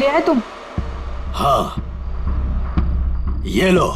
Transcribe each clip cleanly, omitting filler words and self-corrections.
लिया है तुम? हाँ, ये लो।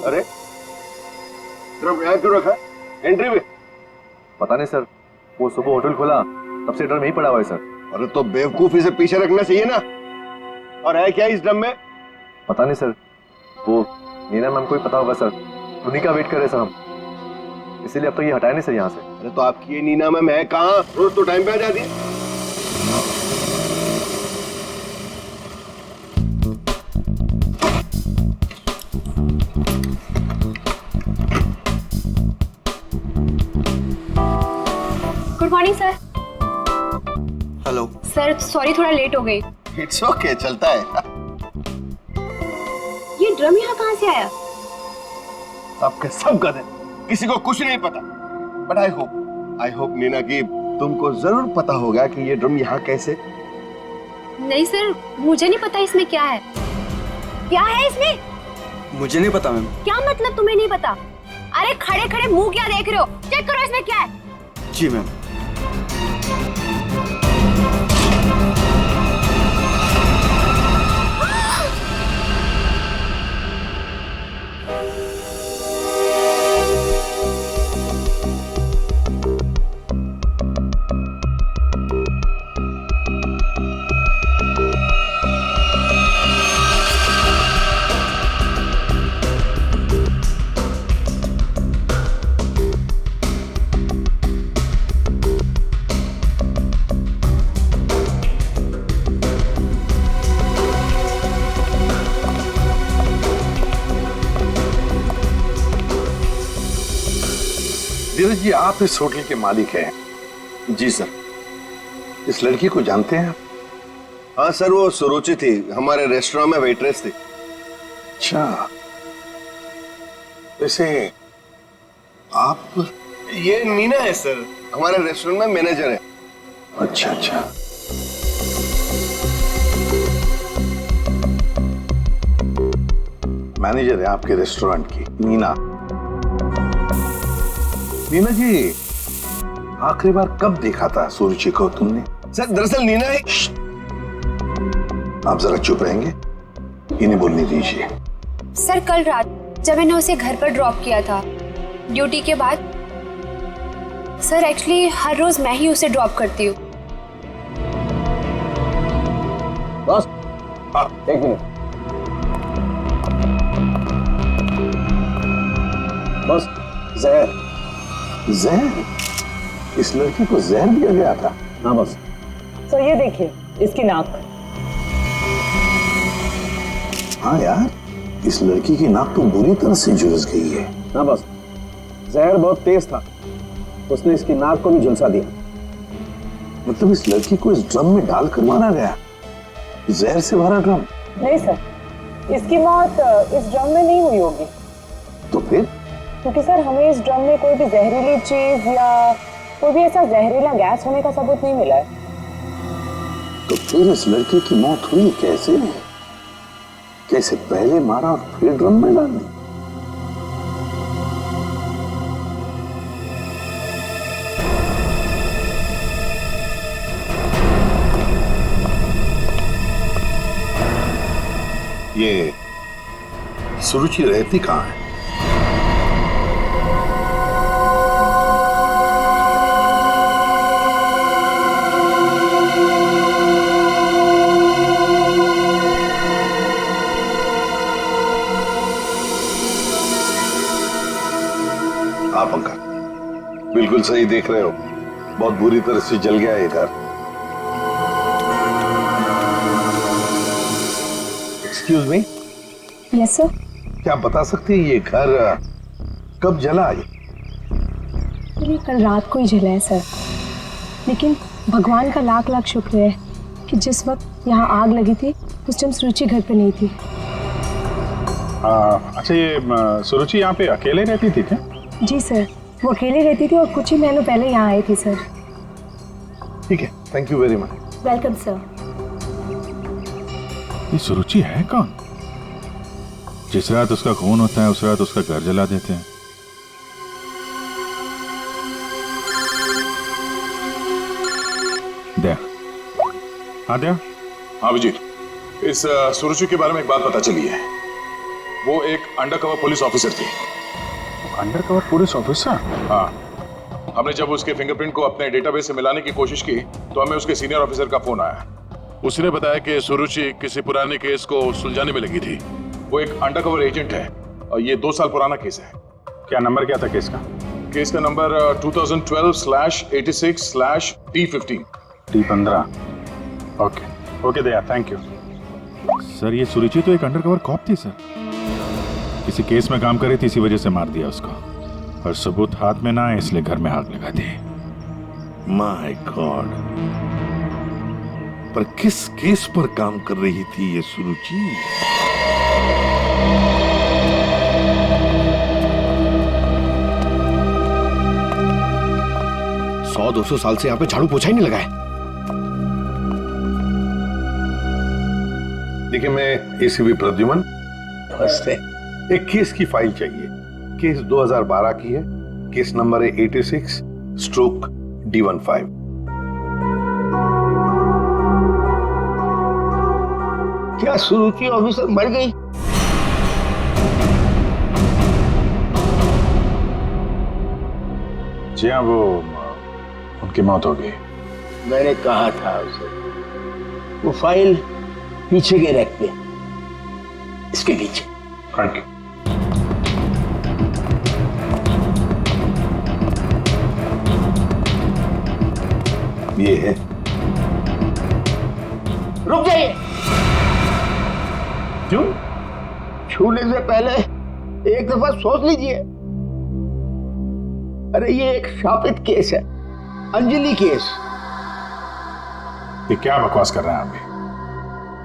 अरे ड्रम यहाँ क्यों रखा? एंट्री में? पता नहीं सर, वो सुबह होटल खोला तब से ड्रम यहीं पड़ा हुआ है सर। अरे तो बेवकूफ इसे पीछे रखना चाहिए ना। और है क्या इस ड्रम में? पता नहीं सर, वो नीना मैम को ही पता होगा सर, उन्हीं का वेट कर रहे सर हम, इसीलिए अब तक ये हटाया नहीं सर यहाँ से। अरे तो आपकी ये नीना मैम है कहाँ? रोज तो टाइम पे आ जाती है। Good morning sir. Hello sir sorry, थोड़ा लेट हो गई। इट्स ओके, चलता है। ये ड्रम यहाँ कहाँ से आया? सबके सब गधे, किसी को कुछ नहीं पता। बट आई होप नीना की तुमको जरूर पता होगा कि ये ड्रम यहाँ कैसे। नहीं सर, मुझे नहीं पता इसमें क्या है। क्या है इसमें? मुझे नहीं पता मैम। क्या मतलब तुम्हें नहीं पता? अरे खड़े खड़े मुंह क्या देख रहे हो? चेक करो इसमें क्या है। जी मैम। धीरज जी, आप इस होटल के मालिक हैं? जी सर। इस लड़की को जानते हैं? हाँ सर, वो सुरुचि थी, हमारे रेस्टोरेंट में वेट्रेस थी। अच्छा, वैसे आप? ये मीना है सर, हमारे रेस्टोरेंट में मैनेजर है। अच्छा अच्छा। मैनेजर है आपके रेस्टोरेंट की मीना। मीना जी, आखिरी बार कब देखा था सुरुचि को तुमने? सर दरअसल नीना है। आप जरा चुप रहेंगे, इन्हें बोलने दीजिए। सर कल रात जब मैंने उसे घर पर ड्रॉप किया था ड्यूटी के बाद। सर एक्चुअली हर रोज मैं ही उसे ड्रॉप करती हूँ। बस हाँ, एक मिनट। बस जहर। जहर? इस लड़की को जहर दिया गया था? हाँ बस। तो ये देखिए इसकी नाक। हाँ यार, इस लड़की की नाक तो बुरी तरह से झुलस गई है। हाँ बस, जहर बहुत तेज था, उसने इसकी नाक को भी झुलसा दिया। मतलब इस लड़की को इस ड्रम में डाल कर मारा गया? जहर से भरा ड्रम? नहीं सर, इसकी मौत इस ड्रम में नहीं हुई होगी। तो फिर? क्योंकि सर हमें इस ड्रम में कोई भी जहरीली चीज या कोई भी ऐसा जहरीला गैस होने का सबूत नहीं मिला है। तो फिर इस लड़की की मौत हुई कैसे? कैसे पहले मारा और फिर ड्रम में डाल दी? ये सुरुचि रहती कहाँ है? हाँ पंकज, बिल्कुल सही देख रहे हो, बहुत बुरी तरह से जल गया है घर। Excuse me, yes sir. क्या आप बता सकते हैं ये घर कब जला? ये कल रात को ही जला है सर, लेकिन भगवान का लाख लाख शुक्र है कि जिस वक्त यहाँ आग लगी थी उस टाइम सुरुचि घर पे नहीं थी। अच्छा, ये सुरुचि यहाँ पे अकेले रहती थी क्या? जी सर, वो अकेले रहती थी और कुछ ही महीनों पहले यहाँ आई थी सर। ठीक है, thank you very much. Welcome sir. ये सुरुचि है कौन? जिस रात उसका खून होता है उस रात उसका घर जला देते हैं। दया, हाँ दया। हाँ विजीत, इस सुरुचि के बारे में एक बात पता चली है। वो एक अंडरकवर पुलिस ऑफिसर थी। Undercover police officer? हाँ, हमने जब उसके फिंगरप्रिंट को अपने डेटाबेस से मिलाने की कोशिश की तो हमें उसके सीनियर ऑफिसर का फोन आया। उसने बताया कि सुरुचि किसी पुराने केस को सुलझाने में लगी थी। वो एक अंडरकवर एजेंट है और ये 2 साल पुराना केस है। क्या नंबर क्या था केस का? केस का number 2012/86/D15। D15। Okay Daya, thank you sir. ये सुरुचि तो एक अंडरकवर कॉप थी सर, किसी केस में काम कर रही थी, इसी वजह से मार दिया उसको, और सबूत हाथ में ना आए इसलिए घर में आग लगा दी। माय गॉड, पर किस केस पर काम कर रही थी ये सुरुचि? 100-200 साल से यहाँ पे झाड़ू पोछा ही नहीं लगा है। देखिए, मैं एसीपी प्रद्युमन। नमस्ते। एक केस की फाइल चाहिए। केस 2012 की है, केस नंबर है 86/D15। क्या सुरुचि ऑफिसर मर गई? जी हाँ, वो उनकी मौत हो गई। मैंने कहा था उसे, वो फाइल पीछे के रैक पे, इसके नीचे। Thank you. ये है। रुक जाइए। क्यों? छूने से पहले एक दफा सोच लीजिए। अरे ये एक शापित केस है, अंजलि केस। ये क्या बकवास कर रहे हैं आप भी?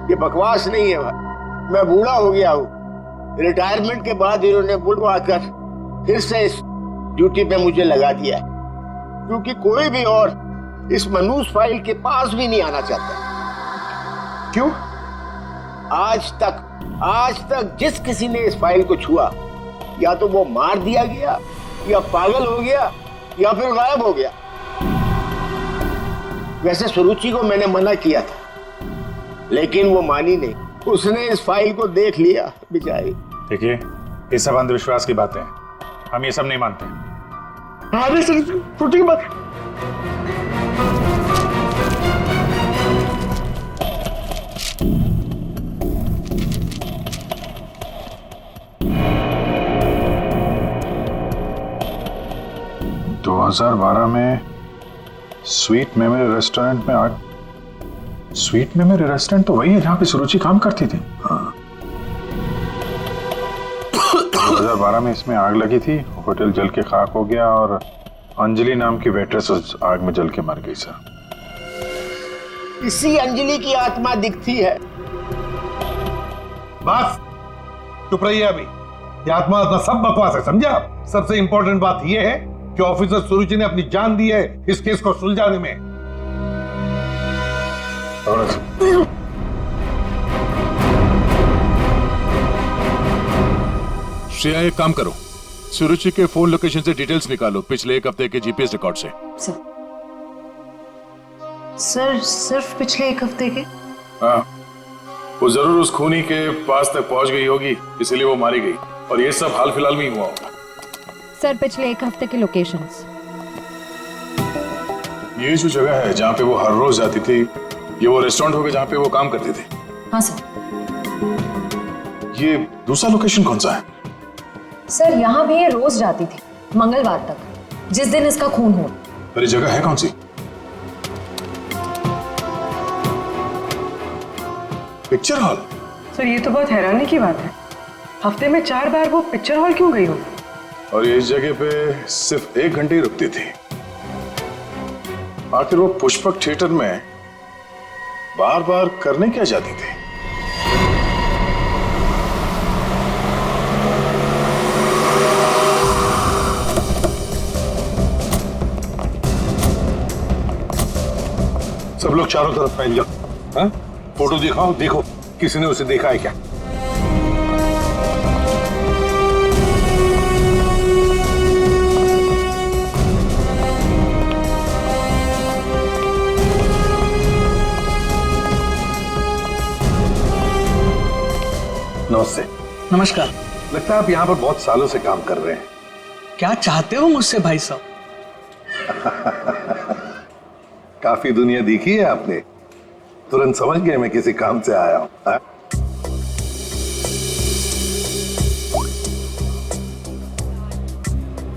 ये बकवास नहीं है भाई, मैं बूढ़ा हो गया हूँ। रिटायरमेंट के बाद इन्होंने बुलवा कर फिर से इस ड्यूटी पे मुझे लगा दिया है, क्योंकि कोई भी और इस मनूस फाइल के पास भी नहीं आना चाहता। क्यों? आज तक जिस किसी ने इस फाइल को छुआ, या तो वो मार दिया गया, या पागल हो गया, या फिर गायब हो गया। वैसे सुरुचि को मैंने मना किया था, लेकिन वो मानी नहीं। उसने इस फाइल को देख लिया बेचारी। देखिए, ये सब अंधविश्वास की बातें हैं, हम ये सब नहीं मानते। हाँ सुरुचि की बात। तो 2012 में स्वीट मेमोरी रेस्टोरेंट में आग। स्वीट मेमोरी रेस्टोरेंट तो वही है जहां पे सुरुचि काम करती थी। हाँ। 2012 में इसमें आग लगी थी, होटल जल के खाक हो गया और अंजलि नाम की वेट्रेस उस आग में जल के मर गई सर। इसी अंजलि की आत्मा दिखती है। बस चुप रहिए अभी। ये आत्मा सब बकवास है, समझे आप? सबसे इंपॉर्टेंट बात यह है कि ऑफिसर सुरुचि ने अपनी जान दी है इस केस को सुलझाने में। श्रेया, एक काम करो, सुरुचि के फोन लोकेशन से डिटेल्स निकालो, पिछले 1 हफ्ते के जीपीएस रिकॉर्ड से। सर सिर्फ पिछले 1 हफ्ते के? हाँ, वो जरूर उस खूनी के पास तक पहुंच गई होगी, इसलिए वो मारी गई, और ये सब हाल फिलहाल में ही हुआ होगा। सर पिछले 1 हफ्ते के लोकेशंस। ये जो जगह है जहाँ पे वो हर रोज जाती थी, ये वो रेस्टोरेंट होगा जहाँ पे वो काम करती थी? हाँ सर। ये दूसरा लोकेशन कौन सा है? सर यहाँ भी ये रोज जाती थी, मंगलवार तक, जिस दिन इसका खून हो। पर ये जगह है कौन सी? Picture hall? सर ये तो बहुत हैरानी की बात है, हफ्ते में 4 बार वो पिक्चर हॉल क्यों गई हो? और ये इस जगह पे सिर्फ 1 घंटे ही रुकती थी। आखिर वो पुष्पक थिएटर में बार बार करने क्या जाती थी? सब लोग चारों तरफ फैल जाओ। हाँ? फोटो दिखाओ, देखो किसी ने उसे देखा है क्या? नमस्ते। नमस्कार। लगता है आप यहाँ पर बहुत सालों से काम कर रहे हैं। क्या चाहते हो मुझसे भाई साहब? काफी दुनिया देखी है आपने, तुरंत समझ गए मैं किसी काम से आया हूं। हाँ?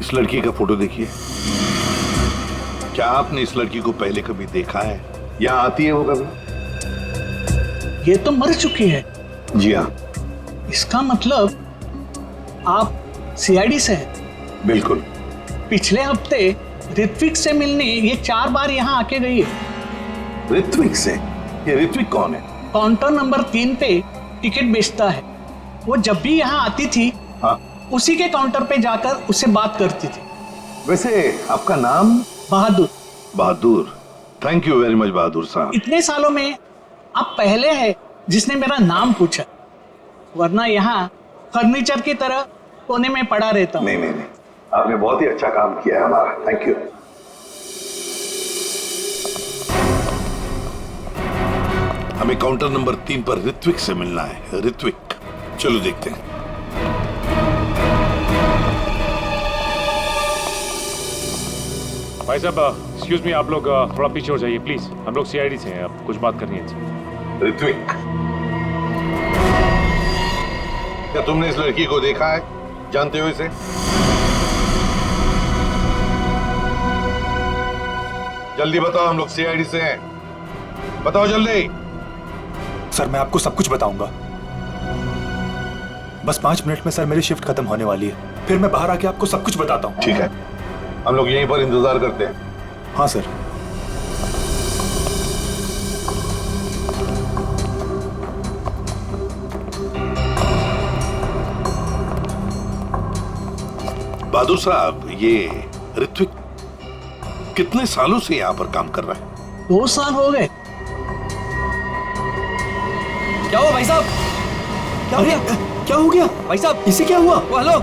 इस लड़की का फोटो देखिए। क्या आपने इस लड़की को पहले कभी देखा है? यहाँ आती है वो कभी? ये तो मर चुकी है। जी हाँ। इसका मतलब आप सीआईडी से हैं? बिल्कुल। पिछले हफ्ते ऋत्विक से मिलने ये 4 बार यहाँ आके गई है। ऋत्विक से? ये ऋत्विक कौन है? काउंटर नंबर 3 पे टिकट बेचता है। वो जब भी यहाँ आती थी, हाँ, उसी के काउंटर पे जाकर उससे बात करती थी। वैसे आपका नाम? बहादुर। बहादुर, थैंक यू वेरी मच बहादुर साहब। इतने सालों में आप पहले हैं जिसने मेरा नाम पूछा, वरना यहाँ फर्नीचर की तरह कोने में पड़ा रहता हूँ। नहीं, आपने बहुत ही अच्छा काम किया है हमारा, थैंक यू। हमें काउंटर नंबर 3 पर ऋत्विक से मिलना है। ऋत्विक, चलो देखते हैं। भाई साहब, एक्सक्यूज मी, आप लोग थोड़ा पीछे हो जाइए प्लीज। हम लोग सीआईडी से हैं, अब कुछ बात करनी है। ऋत्विक, क्या तुमने इस लड़की को देखा है? जानते हो इसे? जल्दी बताओ, हम लोग सीआईडी से हैं। बताओ जल्दी। सर मैं आपको सब कुछ बताऊंगा, बस 5 मिनट में सर मेरी शिफ्ट खत्म होने वाली है, फिर मैं बाहर आके आपको सब कुछ बताता हूँ। ठीक है, हम लोग यहीं पर इंतजार करते हैं। हाँ सर। बहादुर साहब, ये ऋत्विक कितने सालों से यहाँ पर काम कर रहा है? 2 साल हो गए। क्या हुआ भाई साहब? क्या हो गया भाई साहब? इसे क्या हुआ? हेलो,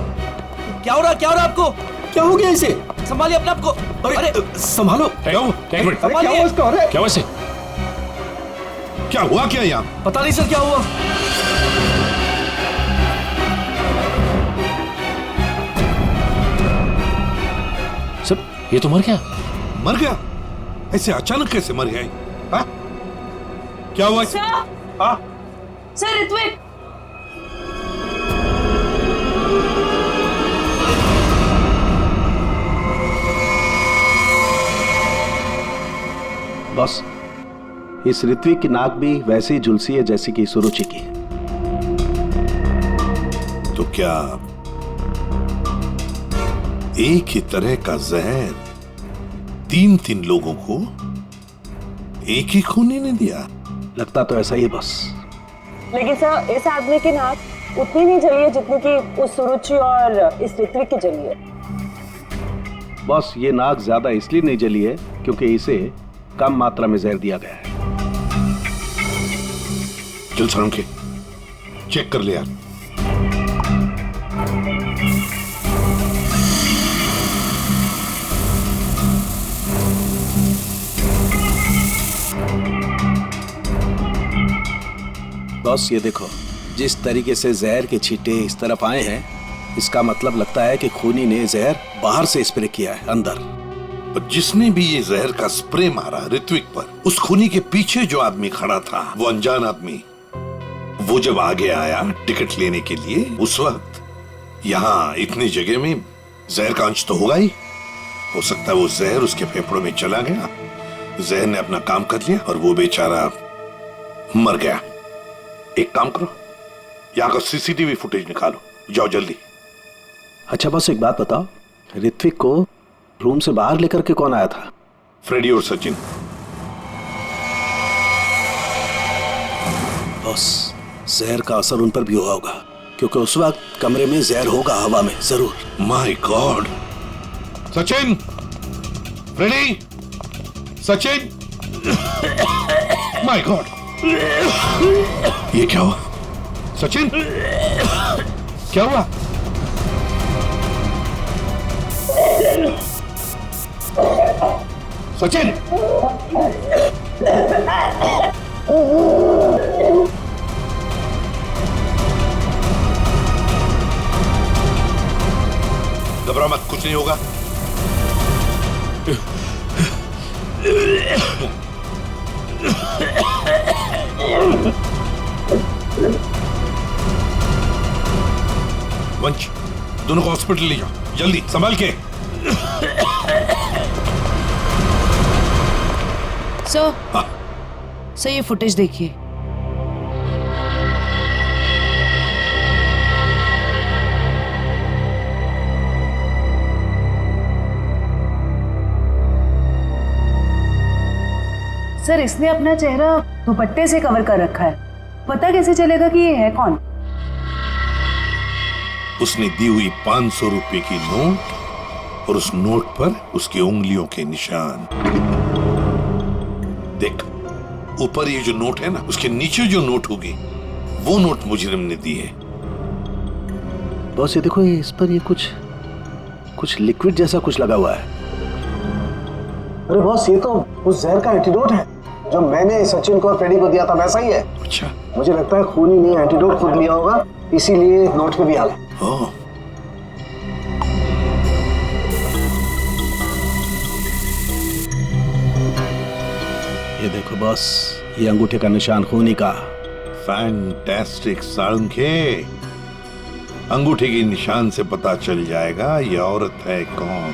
क्या हो रहा आपको? क्या हो गया इसे? संभालिए अपने आप को। अरे संभालो। क्या हुआ? क्या हुआ इसको? अरे क्या हुआ इसे? क्या हुआ क्या यहाँ? पता नहीं सर क्या हुआ। सर ये तो मर गया। मर गया? ऐसे अचानक कैसे मर गया? हाँ? क्या हुआ? हाँ? सर ऋत्विक, बॉस, इस ऋत्विक की नाक भी वैसी झुलसी है जैसी कि सुरुचि की। तो क्या एक ही तरह का जहर 3 लोगों को एक ही खूनी ने दिया? लगता तो ऐसा ही बस। लेकिन सर, इस आदमी की नाक उतनी नहीं जली है जितनी कि उस सुरुचि और इस ऋत्विक की जली है। बॉस, ये नाक ज्यादा इसलिए नहीं जली है क्योंकि इसे कम मात्रा में जहर दिया गया है। चल सारंग, चेक कर ले यार। बॉस ये देखो, जिस तरीके से जहर के छींटे इस तरफ आए हैं, इसका मतलब लगता है कि खूनी ने जहर बाहर से स्प्रे किया है अंदर। पर जिसने भी ये जहर का स्प्रे मारा ऋत्विक पर, उस खूनी के पीछे जो आदमी खड़ा था, वो अनजान आदमी, वो जब आगे आया टिकट लेने के लिए, उस वक्त यहाँ इतनी जगह में जहर का अंश तो होगा ही। हो सकता है वो जहर उसके फेफड़ों में चला गया, जहर ने अपना काम कर लिया और वो बेचारा मर गया। एक काम करो, यहाँ का सीसीटीवी फुटेज निकालो, जाओ जल्दी। अच्छा बस एक बात बताओ, ऋत्विक को रूम से बाहर लेकर के कौन आया था? फ्रेडी और सचिन। बस जहर का असर उन पर भी हुआ होगा, क्योंकि उस वक्त कमरे में जहर होगा, हवा में जरूर। My god. Sachin, Freddie, Sachin, my god, ये क्या हुआ? सचिन, क्या हुआ? सचिन, घबरा मत, कुछ नहीं होगा। वंश, दोनों को हॉस्पिटल ले जाओ, जल्दी, संभाल के। सर ये फुटेज देखिए। सर इसने अपना चेहरा दुपट्टे से कवर कर रखा है, पता कैसे चलेगा कि ये है कौन? उसने दी हुई 500 रुपए की नोट और उस नोट पर उसकी उंगलियों के निशान। देख, ऊपर ये जो नोट है ना, उसके नीचे जो नोट होगी वो नोट मुजरिम ने दी है। बॉस ये देखो, इस पर ये कुछ लिक्विड जैसा कुछ लगा हुआ है। अरे बॉस, ये तो उस जहर का एंटीडोट है जो मैंने सचिन को और फ्रेडी को दिया था, वैसा ही है। अच्छा, मुझे लगता है खूनी ने एंटीडोट खुद लिया होगा, इसीलिए नोट पे भी आ गया। ये देखो बॉस, ये अंगूठे का निशान खूनी का। फैंटास्टिक साळुंखे, अंगूठे के निशान से पता चल जाएगा ये औरत है कौन।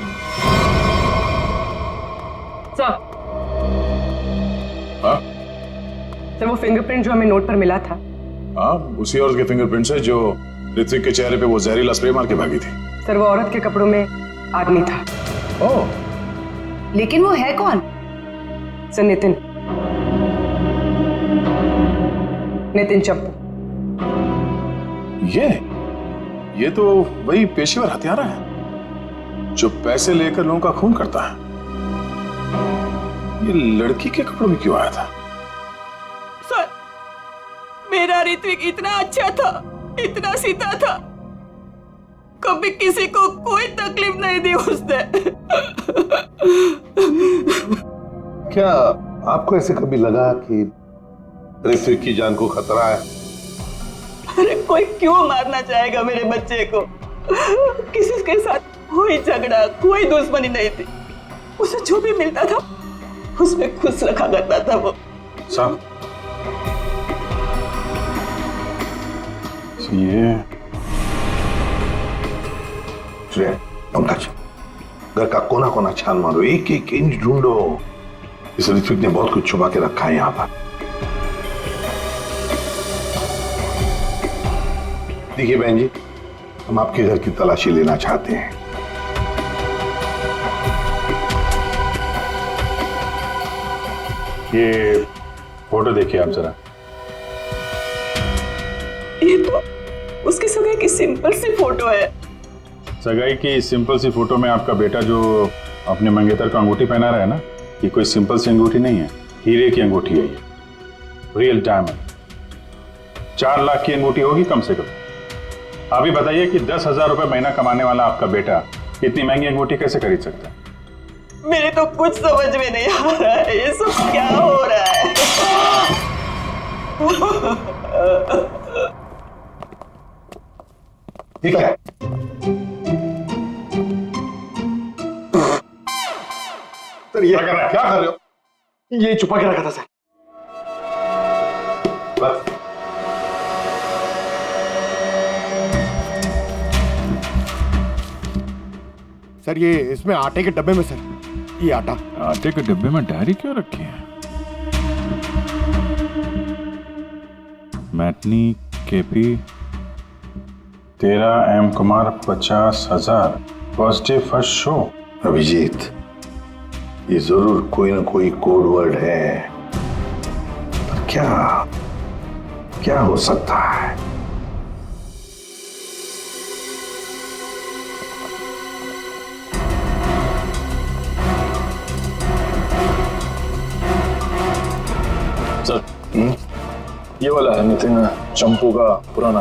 सर वो फिंगरप्रिंट जो हमें नोट पर मिला था, हाँ, उसी औरत के फिंगरप्रिंट्स है जो ऋत्विक के चेहरे पे वो जहरीला स्प्रे मार के भागी थी। सर वो औरत के कपड़ों में आदमी था। ओह, लेकिन वो है कौन? सर नितिन चप्पू। ये तो वही पेशेवर हत्यारा है जो पैसे लेकर लोगों का खून करता है। ये लड़की के कपड़ों में क्यों आया था? सर मेरा ऋत्विक इतना अच्छा था, इतना सीधा था, कभी किसी को कोई तकलीफ नहीं दी उसने। क्या आपको ऐसे कभी लगा कि ऋत्विक की जान को खतरा है? अरे कोई क्यों मारना चाहेगा मेरे बच्चे को? किसी के साथ कोई झगड़ा, कोई दुश्मनी नहीं थी। उसे जो भी मिलता था उसमें खुश रखा करता था वो। साहब, ये पंकज, घर का कोना कोना छान मारो, एक एक इंच ढूंढो। इस ऋत्विक ने बहुत कुछ छुपा के रखा है यहाँ पर। देखिए बहन जी, हम आपके घर की तलाशी लेना चाहते हैं। ये फोटो देखिए आप जरा। ये तो उसकी सगाई की सिंपल सी फोटो है। सगाई की सिंपल सी फोटो में आपका बेटा जो अपने मंगेतर का अंगूठी पहना रहा है ना, ये कोई सिंपल सी अंगूठी नहीं है, हीरे की अंगूठी है ये, रियल डायमंड। 4 लाख की अंगूठी होगी कम से कम। अभी बताइए कि 10,000 रुपए महीना कमाने वाला आपका बेटा इतनी महंगी अंगूठी कैसे खरीद सकता है? मेरे तो कुछ समझ में नहीं आ रहा है, ये सब क्या हो रहा है? ठीक है, सर ये क्या कर रहे हो? ये छुपा के रखा था सर। बस सर ये इसमें आटे के डब्बे में सर, ये आटा। आटे के डब्बे में डायरी क्यों रखी है? Matinee KP 13 Kumar 50,000 first day first show. Abhijeet, ये जरूर कोई ना कोई कोड वर्ड है, पर क्या हो सकता है? सर, ये वाला है नितिन चंपू का पुराना।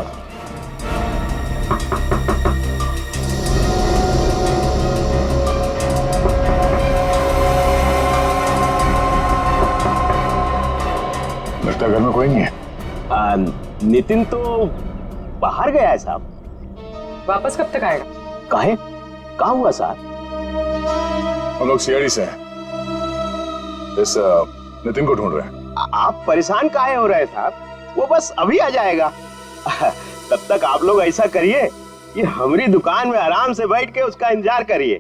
लगता है घर में कोई नहीं है। नितिन तो बाहर गया है साहब। वापस कब तक आएगा? काहे? कहाँ हुआ साहब? हम लोग सीआईडी से हैं, इस नितिन को ढूंढ रहे हैं। आप परेशान काहे हो रहे हैं साहब? वो बस अभी आ जाएगा। तब तक आप लोग ऐसा करिए कि हमारी दुकान में आराम से बैठ के उसका इंतजार करिए,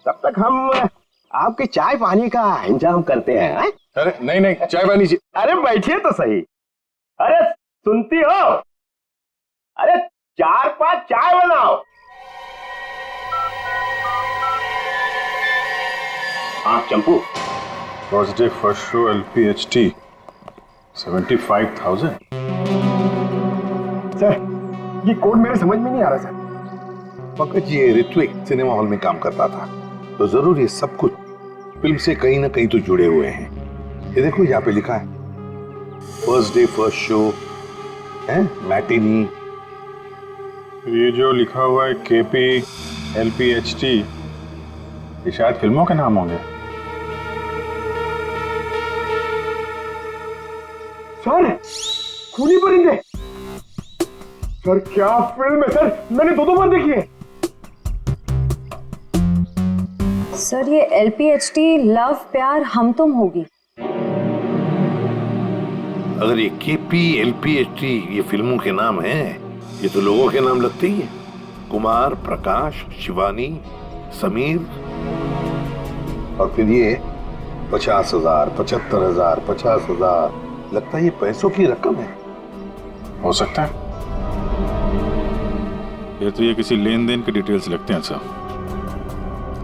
तब तक हम आपके चाय पानी का इंतजाम करते हैं। अरे नहीं, चाय पानी। अरे बैठिए तो सही। अरे सुनती हो? अरे 4-5 चाय बनाओ। हाँ Champu, first day first show LPHT 75,000। Sir ये कोड मेरे समझ में नहीं आ रहा सर। पंकज ये ऋत्विक सिनेमा हॉल में काम करता था, तो जरूर ये सब कुछ फिल्म से कहीं ना कहीं तो जुड़े हुए हैं। ये देखो यहाँ पे लिखा है फर्स्ट डे फर्स्ट शो है, मैटिनी। ये जो लिखा हुआ है KP LPHT, ये शायद फिल्मों के नाम होंगे। सर खूनी परिंदे, सर क्या फिल्म है सर, मैंने 2 बार देखी है। सर ये LPHT लव प्यार हम तुम होगी। अगर ये KP LPHT ये फिल्मों के नाम हैं, ये तो लोगों के नाम लगते ही हैं। कुमार, प्रकाश, शिवानी, समीर, और फिर ये 50,000, 75,000, 50,000, लगता है ये पैसों की रकम है। हो सकता है। ये तो ये किसी लेन देन के डिटेल्स लगते हैं सर,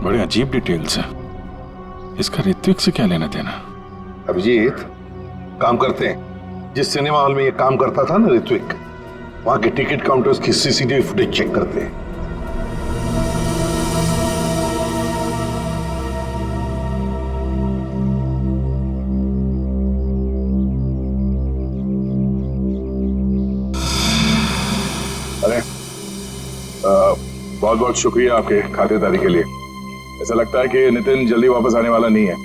बड़े अजीब डिटेल्स हैं। इसका ऋत्विक से क्या लेना देना? अभिजीत, काम करते हैं, जिस सिनेमा हॉल में ये काम करता था ना ऋत्विक, वहां के टिकट काउंटर्स की CCTV फुटेज चेक करते हैं। अरे बहुत बहुत शुक्रिया आपके खातिरदारी के लिए। ऐसा लगता है कि नितिन जल्दी वापस आने वाला नहीं है।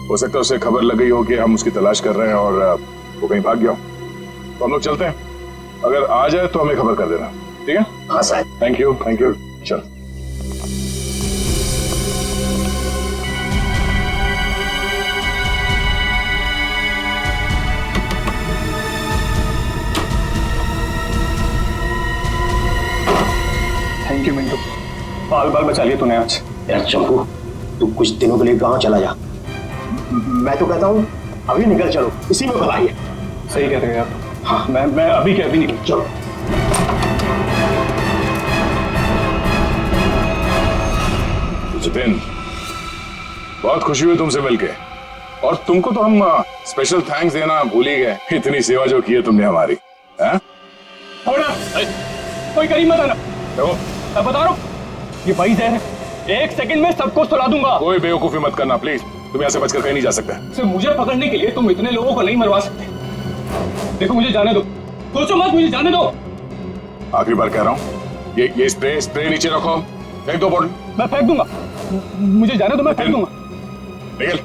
हो सकता है उसे खबर लग गई हो कि हम उसकी तलाश कर रहे हैं और वो कहीं भाग गया हो। तो हम लोग चलते हैं, अगर आ जाए तो हमें खबर कर देना, ठीक है? हाँ साहब। Thank you. चल। थैंक यू मिंटू, बाल बचा लिए तूने आज। यार चंपू, तू कुछ दिनों के लिए गांव चला जा। मैं तो कहता हूँ अभी निकल चलो, इसी में भलाई है। सही कह रहे हो आप। हाँ मैं अभी के अभी निकल। चलो। जितिन, बहुत खुशी हुई तुमसे मिलके, और तुमको तो हम स्पेशल थैंक्स देना भूल ही गए। इतनी सेवा जो की है तुमने हमारी। कोई करीब मत आना। देखो मैं बता रहा हूँ, ये वही जहर है, 1 सेकंड में सबको सुला दूंगा। कोई बेवकूफी मत करना प्लीज, तुम यहाँ से बचकर कहीं नहीं जा सकते। सिर्फ मुझे पकड़ने के लिए तुम इतने लोगों को नहीं मरवा सकते। देखो मुझे जाने दो, सोचो मत, मुझे जाने दो। आखिरी बार कह रहा हूँ, ये स्प्रे नीचे रखो, फेंक दो बोतल। मैं फेंक दूंगा, मुझे जाने दो, मैं फेंक दूंगा। निकल।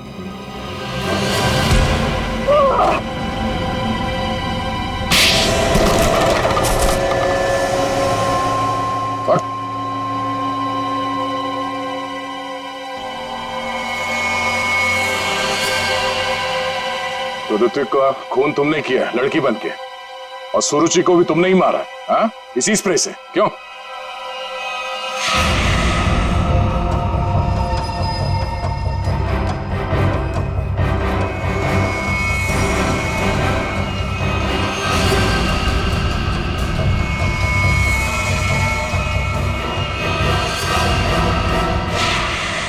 तो ऋत्विक का खून तुमने किया लड़की बन के, और सुरुचि को भी तुमने ही मारा, हाँ? इसी स्प्रे से, क्यों?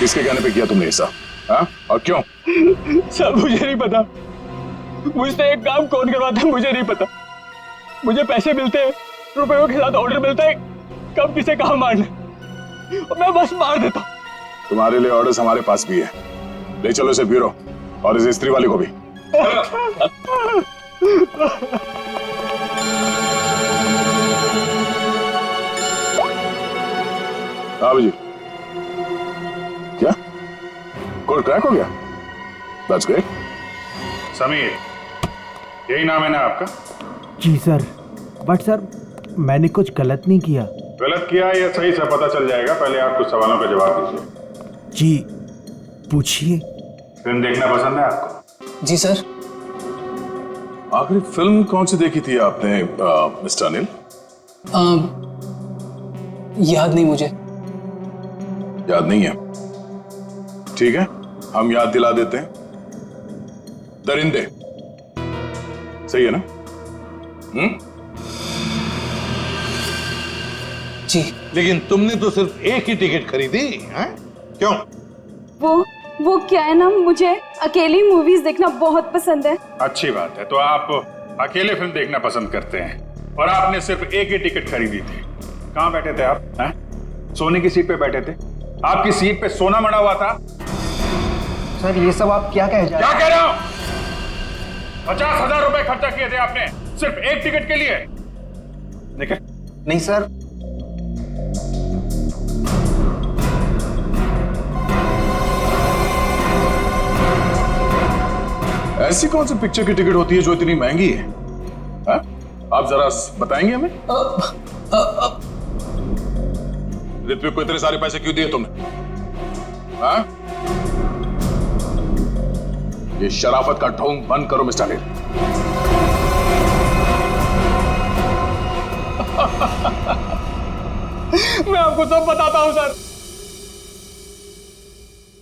किसके कहने पे किया तुमने ऐसा? हाँ? और क्यों? सर मुझे नहीं पता, मुझसे एक काम कौन करवाता है मुझे नहीं पता। मुझे पैसे मिलते हैं, रुपयों के साथ ऑर्डर मिलता है कब किसे कहाँ मारना, और मैं बस मार देता। तुम्हारे लिए ऑर्डर्स हमारे पास भी है। ले चलो इसे ब्यूरो और इस स्त्री वाले को भी। हाँ जी, क्या कोड क्रैक हो गया? That's great. समीर, यही नाम है ना आपका? जी सर, बट सर मैंने कुछ गलत नहीं किया। गलत किया या सही से पता चल जाएगा, पहले आप कुछ सवालों का जवाब दीजिए। जी पूछिए। फिल्म देखना पसंद है आपको? जी सर। आखिरी फिल्म कौन सी देखी थी आपने मिस्टर अनिल? याद नहीं मुझे। याद नहीं है? ठीक है, हम याद दिला देते हैं। दरिंदे सही है ना? जी। लेकिन तुमने तो सिर्फ एक ही टिकट खरीदी है, क्यों? वो क्या है ना, मुझे अकेली मूवीज देखना बहुत पसंद है। अच्छी बात है, तो आप अकेले फिल्म देखना पसंद करते हैं और आपने सिर्फ एक ही टिकट खरीदी थी। कहाँ बैठे थे आप? हैं? सोने की सीट पे बैठे थे? आपकी सीट पे सोना मड़ा हुआ था? सर ये सब आप क्या कह क्या कह रहे हो? 50,000 रुपए खर्चा किए थे आपने सिर्फ एक टिकट के लिए। निकल। नहीं सर। ऐसी कौन सी पिक्चर की टिकट होती है जो इतनी महंगी है? हा? आप जरा बताएंगे हमें? ऋत्विक को इतने सारे पैसे क्यों दिए तुमने? हा? ये शराफत का ढोंग बंद करो मिस्टर अनिल। मैं आपको सब बताता हूं सर।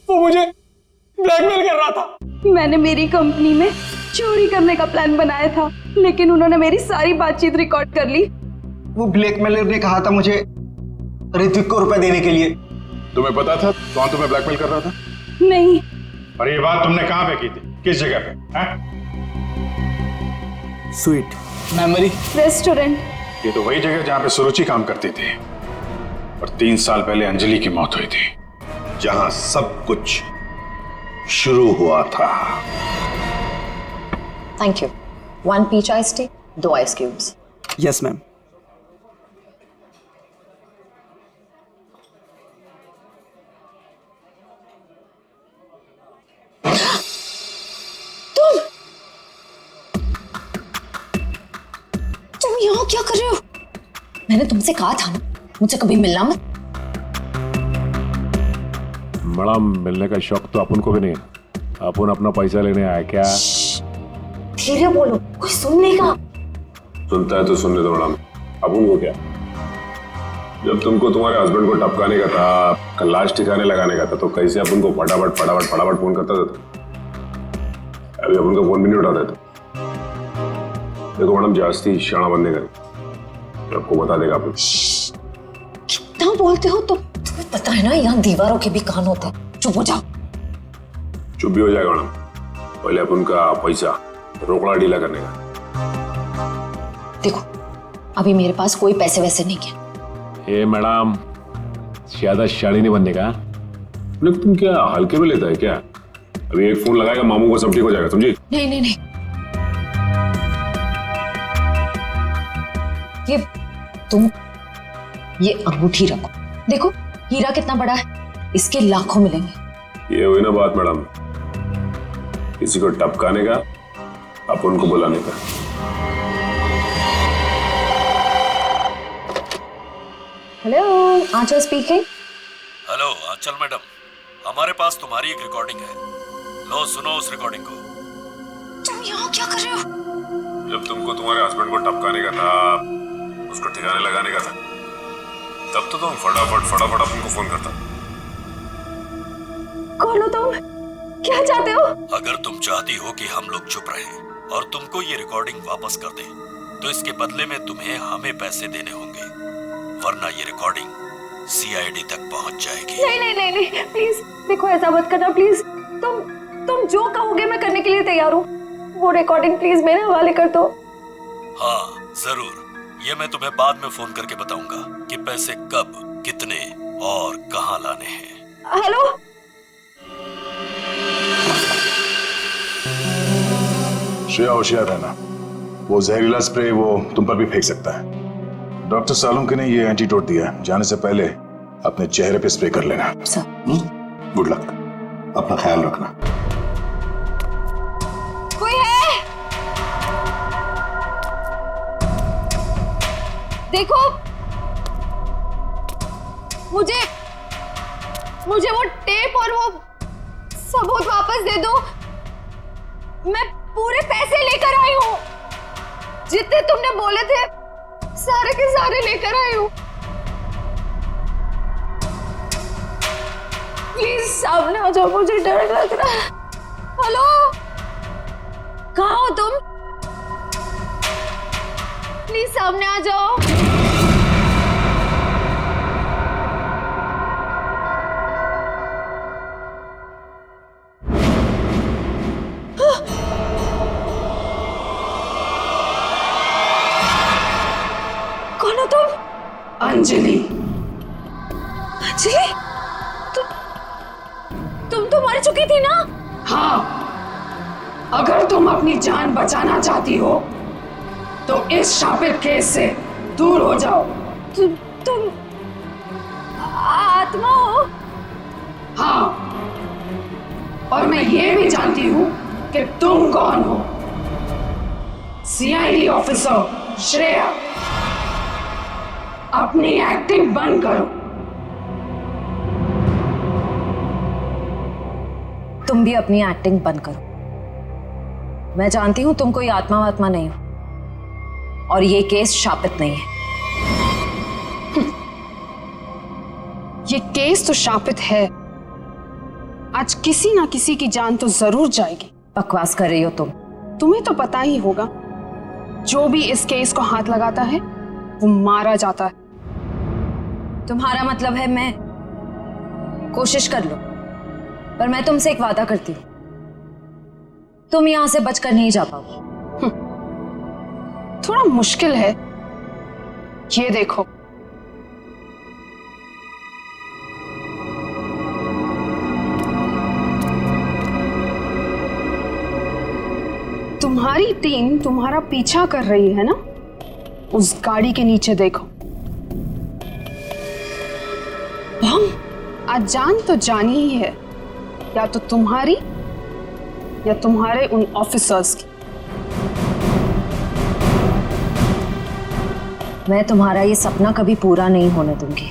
वो मुझे ब्लैकमेल कर रहा था। मैंने मेरी कंपनी में चोरी करने का प्लान बनाया था, लेकिन उन्होंने मेरी सारी बातचीत रिकॉर्ड कर ली। वो ब्लैकमेलर ने कहा था मुझे ऋत्विक को रुपए देने के लिए। तुम्हें पता था कौन तुम्हें ब्लैकमेल कर रहा था? नहीं। और ये बात तुमने कहां पे की थी? किस जगह पे? Sweet memory restaurant. ये तो वही जगह जहां पे सुरुचि काम करती थी और 3 साल पहले अंजलि की मौत हुई थी। जहां सब कुछ शुरू हुआ था। Thank you. 1 peach ice tea, 2 ice cubes. Yes ma'am. तुम यहाँ क्या कर रहे हो? मैंने तुमसे कहा था ना मुझसे कभी मिलना मत। मैडम मिलने का शौक तो अपन को भी नहीं है। अपन अपना पैसा लेने आया क्या? धीरे बोलो, कोई सुन लेगा। सुनता है तो सुनने दो मैडम। अपन को क्या? जब तुमको तुम्हारे हस्बैंड को टपकाने का था, लाश ठिकाने लगाने का था, तो कैसे अपन को फटाफट फोन करता था? अभी अपन का फोन भी नहीं उठाता था। देखो मैडम, जास्ती शाना बनने का आपको बता देगा आप। कितना बोलते हो तुम? तुम्हें पता है ना यहाँ दीवारों के भी कान होते हैं। चुप हो जाओ। चुप भी हो जाएगा मैडम। पहले अपन का पैसा रोकड़ा ढीला करने का। देखो अभी मेरे पास कोई पैसे वैसे नहीं है। ए मैडम, ज्यादा शाड़ी नहीं बनने का। तुम क्या हल्के में लेता है क्या? अभी एक फोन लगाएगा मामू को सब ठीक हो जाएगा, समझी? नहीं नहीं नहीं, ये तुम ये अंगूठी रखो। देखो हीरा कितना बड़ा है, इसके लाखों मिलेंगे। ये हुई ना बात मैडम, किसी को टपकाने का, अपन को बुलाने का। हेलो, आंचल स्पीकिंग। हेलो आंचल मैडम, हमारे पास तुम्हारी एक रिकॉर्डिंग है। लो सुनो उस रिकॉर्डिंग को। तुम यहाँ क्या कर रहे हो? जब तुमको तुम्हारे हस्बैंड को टपकाने का था, उसको ठिकाने लगाने का था, तब तो तुम फटाफट अपन को फोन करता। कौन हो तुम? क्या चाहते हो? अगर तुम चाहती हो कि हम लोग चुप रहें और तुमको ये रिकॉर्डिंग वापस कर दें, तो इसके बदले में तुम्हें हमें पैसे देने होंगे, वरना ये रिकॉर्डिंग सीआईडी तक पहुंच जाएगी। नहीं नहीं नहीं नहीं, प्लीज देखो ऐसा मत करना प्लीज। तुम जो कहोगे मैं करने के लिए तैयार हूँ। वो रिकॉर्डिंग प्लीज मेरे हवाले कर दो। हाँ जरूर, ये मैं तुम्हें बाद में फोन करके बताऊंगा कि पैसे कब, कितने और कहाँ लाने हैं। हेलो, श्रेया होशियार रहना, वो जहरीला स्प्रे वो तुम पर भी फेंक सकता है। डॉक्टर सालुंके ने ये एंटीडोट दिया, जाने से पहले अपने चेहरे पे स्प्रे कर लेना। गुड लक, अपना ख्याल रखना। कोई है? देखो, मुझे वो टेप और वो सबूत वापस दे दो। मैं पूरे पैसे लेकर आई हूँ, जितने तुमने बोले थे सारे के सारे लेकर आई हूँ। प्लीज सामने आ जाओ, मुझे डर लग रहा है। हेलो, कहाँ हो तुम? प्लीज सामने आ जाओ। कौन हो तुम? अंजलि। अंजलि, तुम तो मर चुकी थी ना? हाँ, अगर तुम अपनी जान बचाना चाहती हो तो इस शापित केस से दूर हो जाओ। तुम आत्मा हो? हाँ, और मैं ये भी जानती हूँ कि तुम कौन हो। सीआईडी ऑफिसर श्रेया, अपनी एक्टिंग बंद करो। तुम भी अपनी एक्टिंग बंद करो। मैं जानती हूं तुम कोई आत्मा वात्मा नहीं हो, और ये केस शापित नहीं है। ये केस तो शापित है। आज किसी ना किसी की जान तो जरूर जाएगी। बकवास कर रही हो तुम। तुम्हें तो पता ही होगा, जो भी इस केस को हाथ लगाता है वो मारा जाता है। तुम्हारा मतलब है मैं कोशिश कर लूं, पर मैं तुमसे एक वादा करती हूं, तुम यहां से बचकर नहीं जा पाओगी। थोड़ा मुश्किल है। ये देखो, तुम्हारी टीम तुम्हारा पीछा कर रही है ना? उस गाड़ी के नीचे देखो। आज जान तो जानी ही है, या तो तुम्हारी या तुम्हारे उन ऑफिसर्स की। मैं तुम्हारा ये सपना कभी पूरा नहीं होने दूंगी।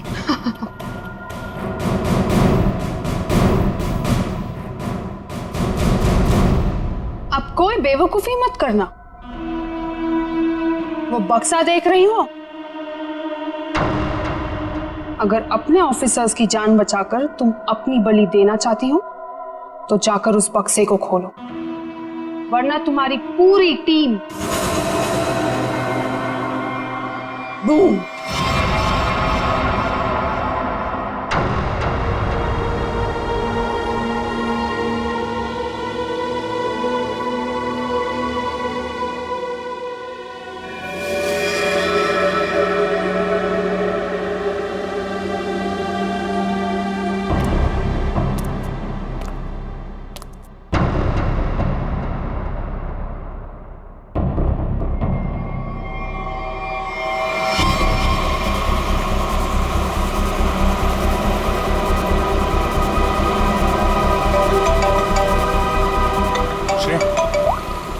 अब कोई बेवकूफी मत करना। वो बक्सा देख रही हो? अगर अपने ऑफिसर्स की जान बचाकर तुम अपनी बलि देना चाहती हो तो जाकर उस बक्से को खोलो, वरना तुम्हारी पूरी team boom.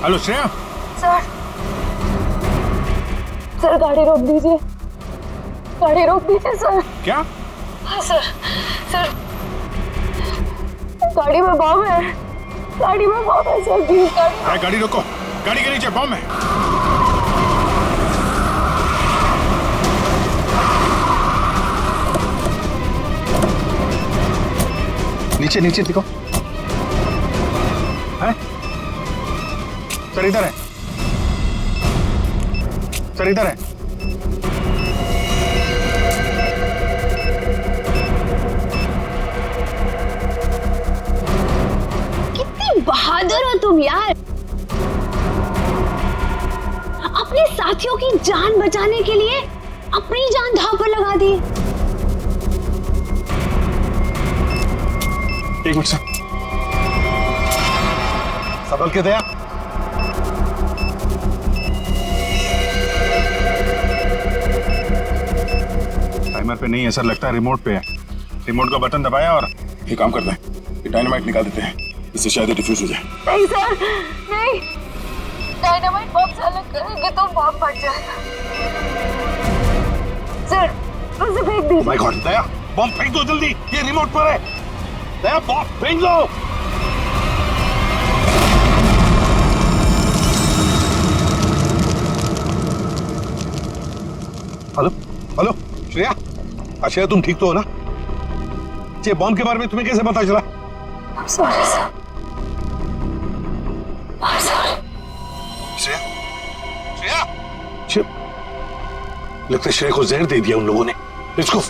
Hello Shreya. Sir गाड़ी रोक दीजिए, गाड़ी रोक दीजिए सर। क्या? हाँ सर, गाड़ी में बम है, गाड़ी में बम है सर। प्लीज गाड़ी रोको, गाड़ी के नीचे बम है। नीचे नीचे देखो। है? सर इधर है, सर इधर है। तुम यार? अपने साथियों की जान बचाने के लिए अपनी जान दांव पर लगा दी। एक मिनट सर। संभल के दया। टाइमर पे नहीं है सर, लगता है रिमोट पे है। रिमोट का बटन दबाया और ये काम करते हैं, ये डायनामाइट निकाल देते हैं, इससे शायद डिफ्यूज हो जाए। नहीं सर, नहीं। डायनामाइट बॉम्ब से अलग करेंगे तो बॉम्ब फट जाएगा। सर, उसे फेंक दीजिए। माय गॉड, दया, बॉम्ब फेंक दो जल्दी, ये रिमोट पर है। दया, बॉम्ब फेंक दो। हेलो, हेलो, श्रेया, श्रेया तुम ठीक तो हो ना? ये बॉम्ब के बारे में तुम्हें कैसे पता चला? Sorry sir, sorry. Shreya, Shreya, लगता है श्रेया को जहर दे दिया उन लोगों ने। Let's go.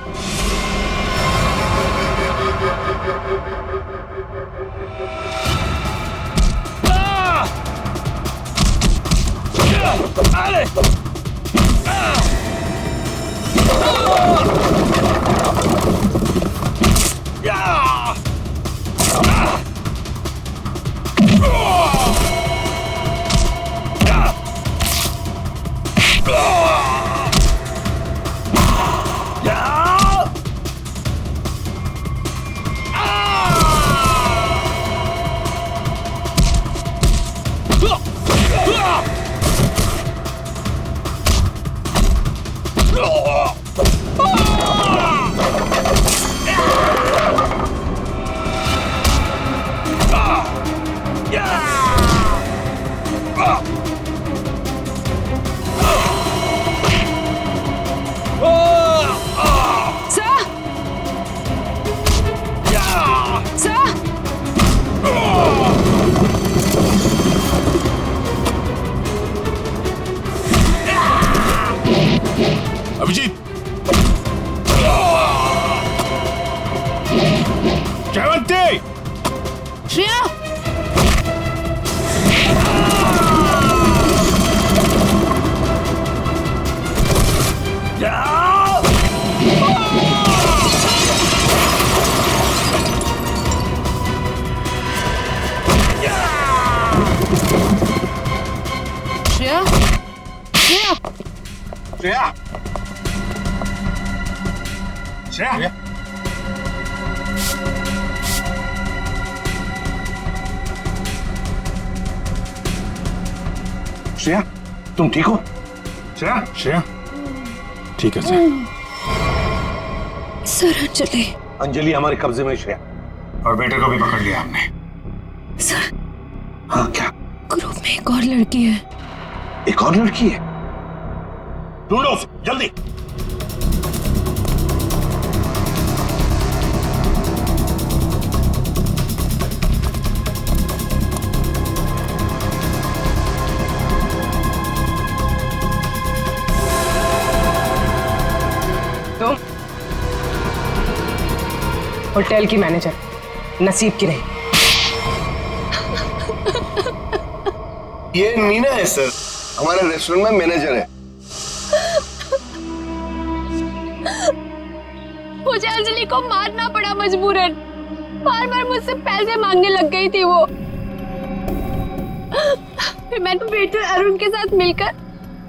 अभिजीत, जयवंती, श्रेया, श्रेया, श्रेया, श्रेया, श्रेया, श्रेया, तुम ठीक हो? श्रेया, श्रेया, ठीक है सर। सर, अंजलि। अंजलि हमारे कब्जे में, श्रेया। और बेटे को भी पकड़ लिया हमने। सर, हाँ, क्या? ग्रुप में एक और लड़की है। एक और लड़की है? ढूंढो उसे, जल्दी। तुम होटल की मैनेजर, नसीब की नहीं। ये मीना है सर, हमारे रेस्टोरेंट में मैनेजर है। मुझे अंजलि को मारना पड़ा मजबूरन। बार बार मुझसे पैसे मांगने लग गई थी वो। फिर मैंने वेटर अरुण के साथ मिलकर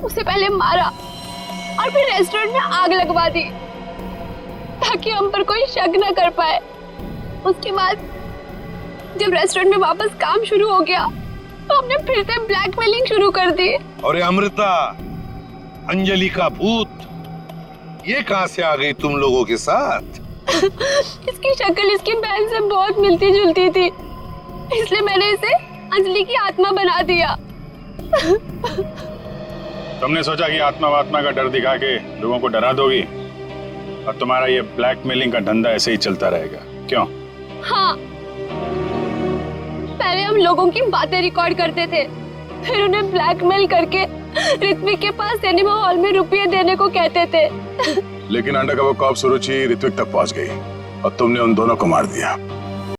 उसे पहले मारा और फिर रेस्टोरेंट में आग लगवा दी ताकि हम पर कोई शक न कर पाए। उसके बाद जब रेस्टोरेंट में वापस काम शुरू हो गया तो हमने फिर से ब्लैकमेलिंग शुरू कर दी। और अमृता, अंजलि का भूत, ये कहां से आ गई तुम लोगों के साथ? इसकी शक्ल इसकी बहन से बहुत मिलती जुलती थी, इसलिए मैंने इसे अंजलि की आत्मा बना दिया। तुमने सोचा कि आत्मा का डर दिखा के लोगों को डरा दोगी और तुम्हारा ये ब्लैकमेलिंग का धंधा ऐसे ही चलता रहेगा, क्यों? हाँ, पहले हम लोगों की बातें रिकॉर्ड करते थे, फिर उन्हें ब्लैकमेल करके ऋत्विक के पास सिनेमा हॉल में रुपये देने को कहते थे। लेकिन अंडरकवर कॉप सुरुचि ऋत्विक तक पहुंच गई और तुमने उन दोनों को मार दिया।